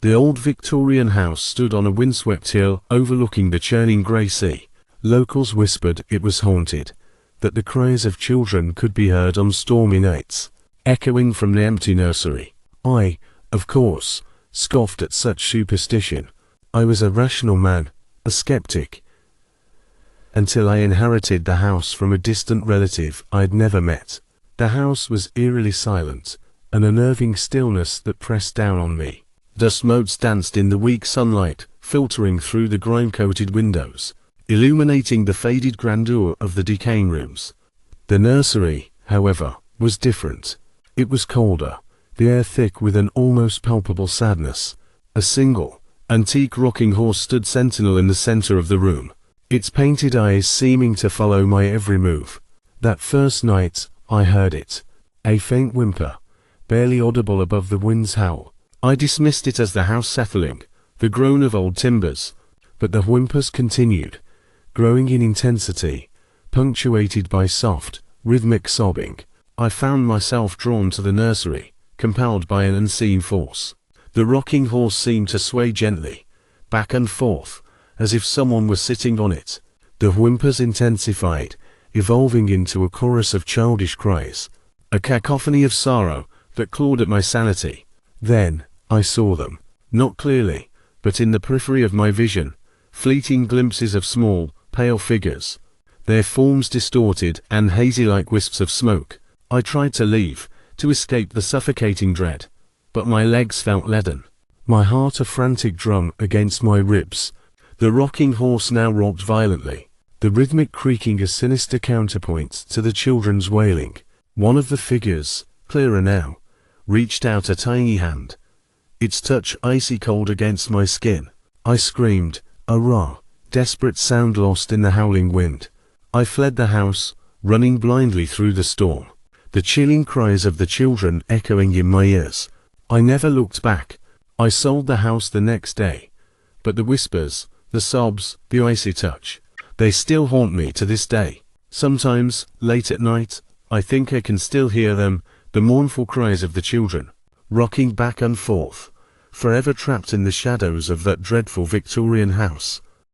The old Victorian house stood on a windswept hill overlooking the churning grey sea. Locals whispered it was haunted, that the cries of children could be heard on stormy nights, echoing from the empty nursery. I, of course, scoffed at such superstition. I was a rational man, a skeptic, until I inherited the house from a distant relative I'd never met. The house was eerily silent, an unnerving stillness that pressed down on me. Dust motes danced in the weak sunlight, filtering through the grime-coated windows, illuminating the faded grandeur of the decaying rooms. The nursery, however, was different. It was colder, the air thick with an almost palpable sadness. A single, antique rocking horse stood sentinel in the center of the room, its painted eyes seeming to follow my every move. That first night, I heard it. A faint whimper, barely audible above the wind's howl. I dismissed it as the house settling, the groan of old timbers, but the whimpers continued, growing in intensity, punctuated by soft, rhythmic sobbing. I found myself drawn to the nursery, compelled by an unseen force. The rocking horse seemed to sway gently, back and forth, as if someone was sitting on it. The whimpers intensified, evolving into a chorus of childish cries, a cacophony of sorrow that clawed at my sanity. Then, I saw them, not clearly, but in the periphery of my vision, fleeting glimpses of small, pale figures, their forms distorted and hazy like wisps of smoke. I tried to leave, to escape the suffocating dread, but my legs felt leaden, my heart a frantic drum against my ribs. The rocking horse now rocked violently, the rhythmic creaking a sinister counterpoint to the children's wailing. One of the figures, clearer now, reached out a tiny hand, its touch icy cold against my skin. I screamed, a raw, desperate sound lost in the howling wind. I fled the house, running blindly through the storm, the chilling cries of the children echoing in my ears. I never looked back. I sold the house the next day, but the whispers, the sobs, the icy touch, they still haunt me to this day. Sometimes, late at night, I think I can still hear them, the mournful cries of the children, rocking back and forth, forever trapped in the shadows of that dreadful Victorian house.